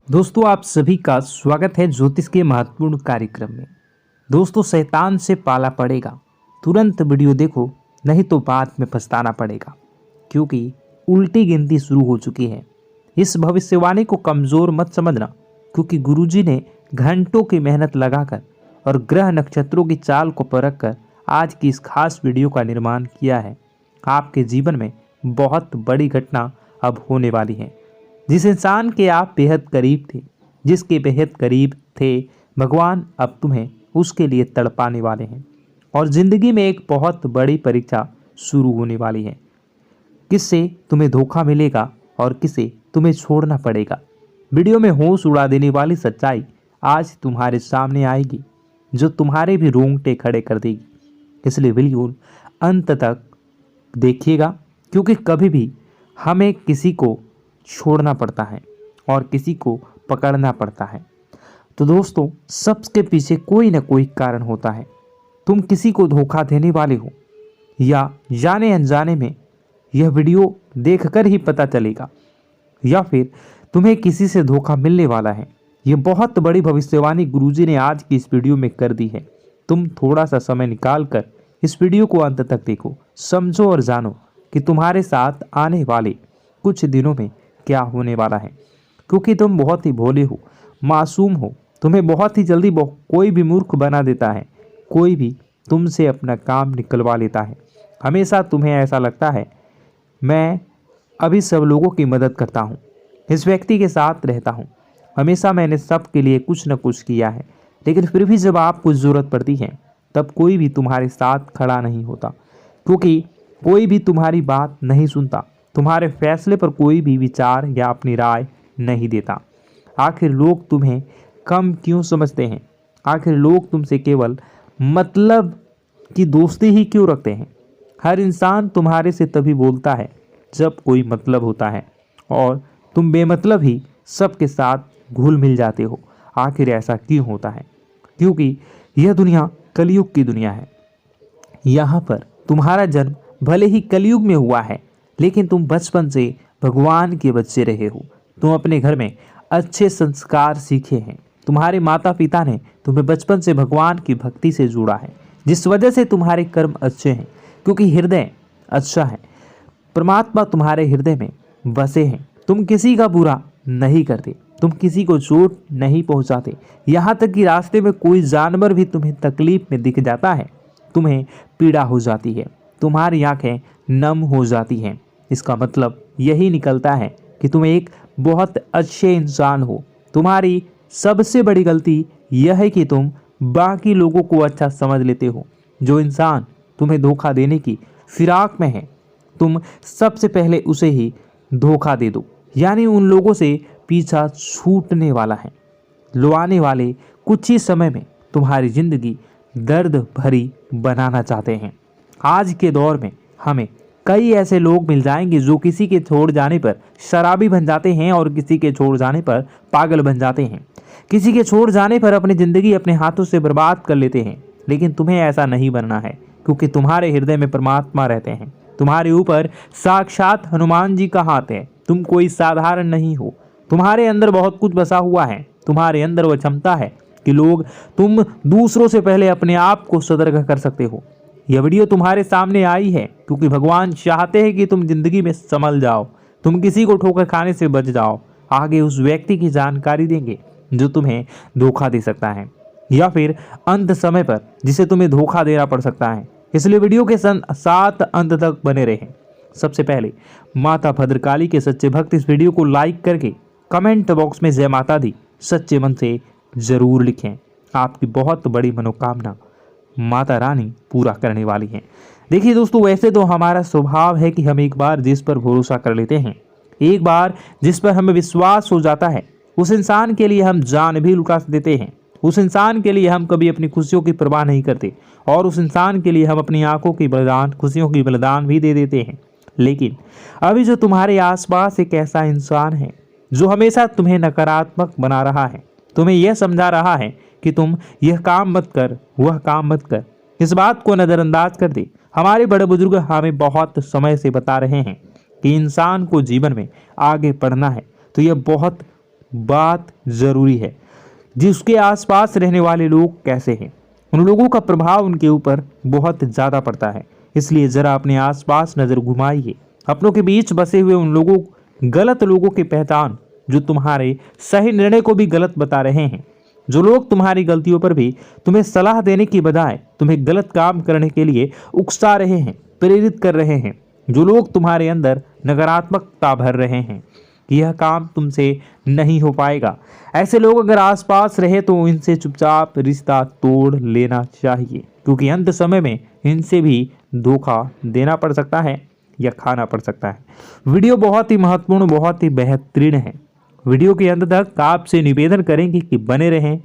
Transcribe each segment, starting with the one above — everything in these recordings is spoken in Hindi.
दोस्तों आप सभी का स्वागत है ज्योतिष के महत्वपूर्ण कार्यक्रम में। दोस्तों शैतान से पाला पड़ेगा, तुरंत वीडियो देखो, नहीं तो बाद में पछताना पड़ेगा, क्योंकि उल्टी गिनती शुरू हो चुकी है। इस भविष्यवाणी को कमज़ोर मत समझना, क्योंकि गुरुजी ने घंटों की मेहनत लगाकर और ग्रह नक्षत्रों की चाल को परख कर आज की इस खास वीडियो का निर्माण किया है। आपके जीवन में बहुत बड़ी घटना अब होने वाली है। जिस इंसान के आप बेहद करीब थे, जिसके बेहद करीब थे, भगवान अब तुम्हें उसके लिए तड़पाने वाले हैं और ज़िंदगी में एक बहुत बड़ी परीक्षा शुरू होने वाली है। किससे तुम्हें धोखा मिलेगा और किसे तुम्हें छोड़ना पड़ेगा। वीडियो में होश उड़ा देने वाली सच्चाई आज तुम्हारे सामने आएगी, जो तुम्हारे भी रोंगटे खड़े कर देगी। इसलिए वीडियो अंत तक देखिएगा, क्योंकि कभी भी हमें किसी को छोड़ना पड़ता है और किसी को पकड़ना पड़ता है। तो दोस्तों सबके पीछे कोई ना कोई कारण होता है। तुम किसी को धोखा देने वाले हो या जाने अनजाने में, यह वीडियो देखकर ही पता चलेगा, या फिर तुम्हें किसी से धोखा मिलने वाला है। यह बहुत बड़ी भविष्यवाणी गुरुजी ने आज की इस वीडियो में कर दी है। तुम थोड़ा सा समय निकाल कर इस वीडियो को अंत तक देखो, समझो और जानो कि तुम्हारे साथ आने वाले कुछ दिनों में क्या होने वाला है। क्योंकि तुम बहुत ही भोले हो, मासूम हो, तुम्हें बहुत ही जल्दी कोई भी मूर्ख बना देता है, कोई भी तुमसे अपना काम निकलवा लेता है। हमेशा तुम्हें ऐसा लगता है मैं अभी सब लोगों की मदद करता हूँ, इस व्यक्ति के साथ रहता हूँ, हमेशा मैंने सब के लिए कुछ न कुछ किया है, लेकिन फिर भी जब आपको ज़रूरत पड़ती है तब कोई भी तुम्हारे साथ खड़ा नहीं होता, क्योंकि कोई भी तुम्हारी बात नहीं सुनता, तुम्हारे फैसले पर कोई भी विचार या अपनी राय नहीं देता। आखिर लोग तुम्हें कम क्यों समझते हैं? आखिर लोग तुमसे केवल मतलब की दोस्ती ही क्यों रखते हैं? हर इंसान तुम्हारे से तभी बोलता है जब कोई मतलब होता है, और तुम बेमतलब ही सबके साथ घुल मिल जाते हो। आखिर ऐसा क्यों होता है? क्योंकि यह दुनिया कलयुग की दुनिया है। यहाँ पर तुम्हारा जन्म भले ही कलयुग में हुआ है, लेकिन तुम बचपन से भगवान के बच्चे रहे हो। तुम अपने घर में अच्छे संस्कार सीखे हैं। तुम्हारे माता पिता ने तुम्हें बचपन से भगवान की भक्ति से जोड़ा है, जिस वजह से तुम्हारे कर्म अच्छे हैं, क्योंकि हृदय अच्छा है। परमात्मा तुम्हारे हृदय में बसे हैं। तुम किसी का बुरा नहीं करते, तुम किसी को चोट नहीं पहुंचाते। यहाँ तक कि रास्ते में कोई जानवर भी तुम्हें तकलीफ में दिख जाता है, तुम्हें पीड़ा हो जाती है, तुम्हारी आंखें नम हो जाती हैं। इसका मतलब यही निकलता है कि तुम एक बहुत अच्छे इंसान हो। तुम्हारी सबसे बड़ी गलती यह है कि तुम बाकी लोगों को अच्छा समझ लेते हो। जो इंसान तुम्हें धोखा देने की फिराक में है, तुम सबसे पहले उसे ही धोखा दे दो। यानी उन लोगों से पीछा छूटने वाला है। लो आने वाले कुछ ही समय में तुम्हारी जिंदगी दर्द भरी बनाना चाहते हैं। आज के दौर में हमें कई ऐसे लोग मिल जाएंगे जो किसी के छोड़ जाने पर शराबी बन जाते हैं और किसी के छोड़ जाने पर पागल बन जाते हैं। किसी के छोड़ जाने पर अपनी ज़िंदगी अपने हाथों से बर्बाद कर लेते हैं। लेकिन तुम्हें ऐसा नहीं बनना है, क्योंकि तुम्हारे हृदय में परमात्मा रहते हैं। तुम्हारे ऊपर साक्षात हनुमान जी का हाथ है। तुम कोई साधारण नहीं हो। तुम्हारे अंदर बहुत कुछ बसा हुआ है। तुम्हारे अंदर वह क्षमता है कि तुम दूसरों से पहले अपने आप को सतर्क कर सकते हो। यह वीडियो तुम्हारे सामने आई है क्योंकि भगवान चाहते हैं कि तुम जिंदगी में संभल जाओ, तुम किसी को ठोकर खाने से बच जाओ। आगे उस व्यक्ति की जानकारी देंगे जो तुम्हें धोखा दे सकता है, या फिर अंत समय पर जिसे तुम्हें धोखा देना पड़ सकता है। इसलिए वीडियो के साथ अंत तक बने रहें। सबसे पहले माता भद्रकाली के सच्चे भक्त इस वीडियो को लाइक करके कमेंट बॉक्स में जय माता दी सच्चे मन से जरूर लिखें। आपकी बहुत बड़ी मनोकामना माता रानी पूरा करने वाली हैं। देखिए दोस्तों, वैसे तो हमारा स्वभाव है कि हम एक बार जिस पर भरोसा कर लेते हैं, एक बार जिस पर हमें विश्वास हो जाता है, उस इंसान के लिए हम जान भी लुटा देते हैं। उस इंसान के लिए हम कभी अपनी खुशियों की परवाह नहीं करते, और उस इंसान के लिए हम अपनी आंखों की बलिदान, खुशियों की बलिदान भी दे देते हैं। लेकिन अभी जो तुम्हारे आसपास एक ऐसा इंसान है जो हमेशा तुम्हें नकारात्मक बना रहा है, तुम्हें यह समझा रहा है कि तुम यह काम मत कर, वह काम मत कर, इस बात को नज़रअंदाज कर दे। हमारे बड़े बुजुर्ग हमें बहुत समय से बता रहे हैं कि इंसान को जीवन में आगे बढ़ना है तो यह बहुत बात ज़रूरी है। जिसके आसपास रहने वाले लोग कैसे हैं, उन लोगों का प्रभाव उनके ऊपर बहुत ज़्यादा पड़ता है। इसलिए ज़रा अपने आसपास नज़र घुमाइए। अपनों के बीच बसे हुए उन लोगों, गलत लोगों की पहचान जो तुम्हारे सही निर्णय को भी गलत बता रहे हैं, जो लोग तुम्हारी गलतियों पर भी तुम्हें सलाह देने की बजाय तुम्हें गलत काम करने के लिए उकसा रहे हैं, प्रेरित कर रहे हैं, जो लोग तुम्हारे अंदर नकारात्मकता भर रहे हैं कि यह काम तुमसे नहीं हो पाएगा। ऐसे लोग अगर आसपास रहे तो इनसे चुपचाप रिश्ता तोड़ लेना चाहिए, क्योंकि अंत समय में इनसे भी धोखा देना पड़ सकता है या खाना पड़ सकता है। वीडियो बहुत ही महत्वपूर्ण, बहुत ही बेहतरीन है। वीडियो के अंत तक आपसे निवेदन करेंगे कि बने रहें,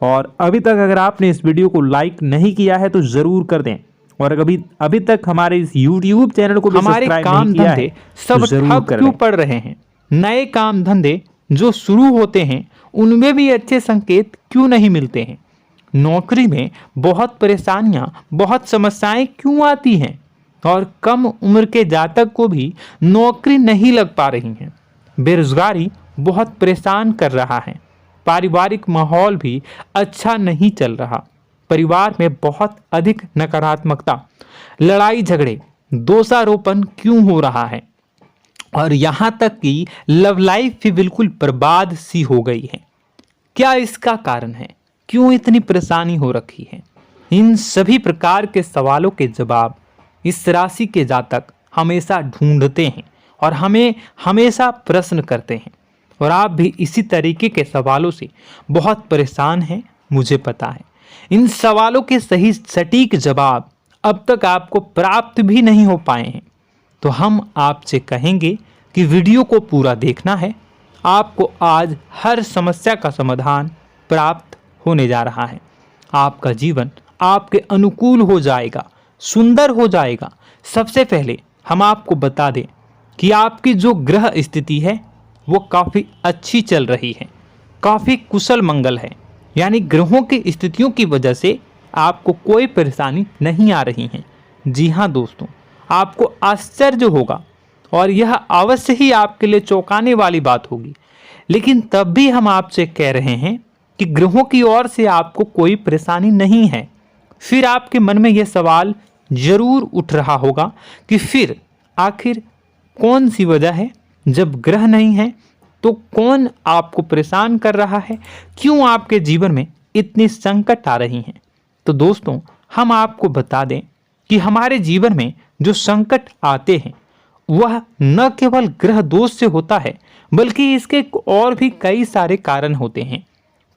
और अभी तक अगर आपने इस वीडियो को लाइक नहीं किया है तो ज़रूर कर दें, और अभी तक हमारे इस YouTube चैनल को भी हमारे सब्सक्राइब काम नहीं किया धंधे है सब तो जरूर ठप कर क्यों दें। पड़ रहे हैं? नए काम धंधे जो शुरू होते हैं उनमें भी अच्छे संकेत क्यों नहीं मिलते हैं? नौकरी में बहुत परेशानियां, बहुत समस्याएं क्यों आती हैं? और कम उम्र के जातक को भी नौकरी नहीं लग पा रही हैं। बेरोजगारी बहुत परेशान कर रहा है। पारिवारिक माहौल भी अच्छा नहीं चल रहा। परिवार में बहुत अधिक नकारात्मकता, लड़ाई झगड़े, दोषारोपण क्यों हो रहा है? और यहाँ तक कि लव लाइफ भी बिल्कुल बर्बाद सी हो गई है। क्या इसका कारण है? क्यों इतनी परेशानी हो रखी है? इन सभी प्रकार के सवालों के जवाब इस राशि के जातक हमेशा ढूंढते हैं और हमें हमेशा प्रश्न करते हैं। और आप भी इसी तरीके के सवालों से बहुत परेशान हैं, मुझे पता है। इन सवालों के सही सटीक जवाब अब तक आपको प्राप्त भी नहीं हो पाए हैं, तो हम आपसे कहेंगे कि वीडियो को पूरा देखना है। आपको आज हर समस्या का समाधान प्राप्त होने जा रहा है। आपका जीवन आपके अनुकूल हो जाएगा, सुंदर हो जाएगा। सबसे पहले हम आपको बता दें कि आपकी जो ग्रह स्थिति है वो काफ़ी अच्छी चल रही है, काफ़ी कुशल मंगल है। यानी ग्रहों की स्थितियों की वजह से आपको कोई परेशानी नहीं आ रही है। जी हाँ दोस्तों, आपको आश्चर्य होगा और यह अवश्य ही आपके लिए चौंकाने वाली बात होगी, लेकिन तब भी हम आपसे कह रहे हैं कि ग्रहों की ओर से आपको कोई परेशानी नहीं है। फिर आपके मन में यह सवाल जरूर उठ रहा होगा कि फिर आखिर कौन सी वजह है? जब ग्रह नहीं है तो कौन आपको परेशान कर रहा है? क्यों आपके जीवन में इतनी संकट आ रही हैं? तो दोस्तों, हम आपको बता दें कि हमारे जीवन में जो संकट आते हैं वह न केवल ग्रह दोष से होता है, बल्कि इसके और भी कई सारे कारण होते हैं।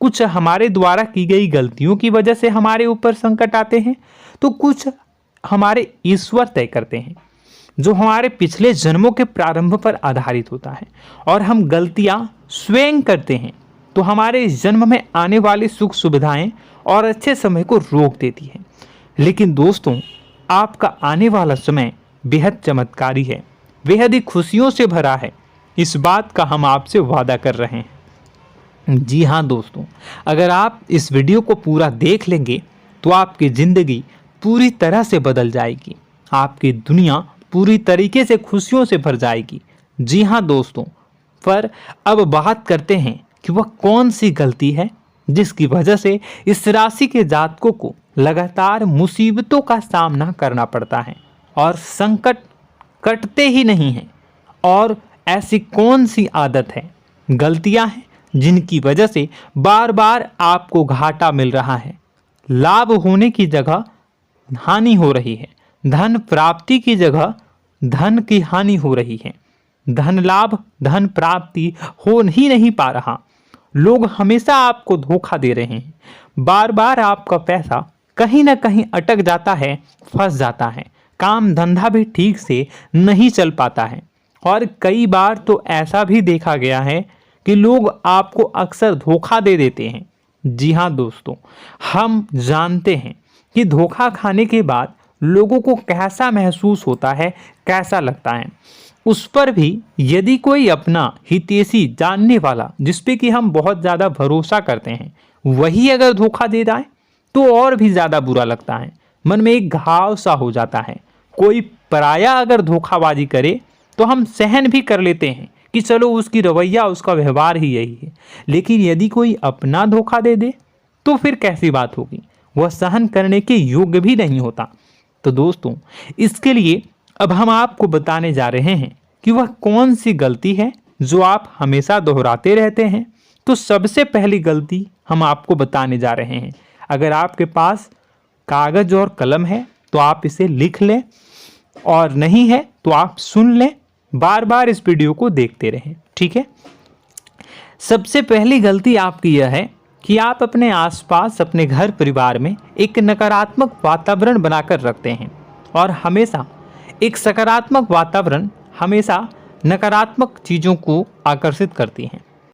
कुछ हमारे द्वारा की गई गलतियों की वजह से हमारे ऊपर संकट आते हैं, तो कुछ हमारे ईश्वर तय करते हैं, जो हमारे पिछले जन्मों के प्रारंभ पर आधारित होता है। और हम गलतियां स्वयं करते हैं तो हमारे इस जन्म में आने वाली सुख सुविधाएं और अच्छे समय को रोक देती है। लेकिन दोस्तों, आपका आने वाला समय बेहद चमत्कारी है, बेहद ही खुशियों से भरा है। इस बात का हम आपसे वादा कर रहे हैं। जी हाँ दोस्तों, अगर आप इस वीडियो को पूरा देख लेंगे तो आपकी ज़िंदगी पूरी तरह से बदल जाएगी, आपकी दुनिया पूरी तरीके से खुशियों से भर जाएगी। जी हाँ दोस्तों, पर अब बात करते हैं कि वह कौन सी गलती है जिसकी वजह से इस राशि के जातकों को लगातार मुसीबतों का सामना करना पड़ता है और संकट कटते ही नहीं हैं। और ऐसी कौन सी आदत है, गलतियां हैं जिनकी वजह से बार बार आपको घाटा मिल रहा है, लाभ होने की जगह हानि हो रही है, धन प्राप्ति की जगह धन की हानि हो रही है, धन लाभ, धन प्राप्ति हो ही नहीं पा रहा। लोग हमेशा आपको धोखा दे रहे हैं, बार बार आपका पैसा कहीं ना कहीं अटक जाता है, फंस जाता है, काम धंधा भी ठीक से नहीं चल पाता है। और कई बार तो ऐसा भी देखा गया है कि लोग आपको अक्सर धोखा दे देते हैं। जी हाँ दोस्तों, हम जानते हैं कि धोखा खाने के बाद लोगों को कैसा महसूस होता है, कैसा लगता है। उस पर भी यदि कोई अपना हितैषी जानने वाला, जिस पे कि हम बहुत ज़्यादा भरोसा करते हैं, वही अगर धोखा दे जाए तो और भी ज़्यादा बुरा लगता है, मन में एक घाव सा हो जाता है। कोई पराया अगर धोखाबाजी करे तो हम सहन भी कर लेते हैं कि चलो उसकी रवैया, उसका व्यवहार ही यही है। लेकिन यदि कोई अपना धोखा दे दे तो फिर कैसी बात होगी, वह सहन करने के योग्य भी नहीं होता। तो दोस्तों, इसके लिए अब हम आपको बताने जा रहे हैं कि वह कौन सी गलती है जो आप हमेशा दोहराते रहते हैं। तो सबसे पहली गलती हम आपको बताने जा रहे हैं। अगर आपके पास कागज और कलम है तो आप इसे लिख लें, और नहीं है तो आप सुन लें, बार बार इस वीडियो को देखते रहें, ठीक है। सबसे पहली गलती आपकी यह है कि आप अपने आसपास, अपने घर परिवार में एक नकारात्मक वातावरण बनाकर रखते हैं, और हमेशा एक सकारात्मक वातावरण हमेशा नकारात्मक चीज़ों को आकर्षित करती हैं।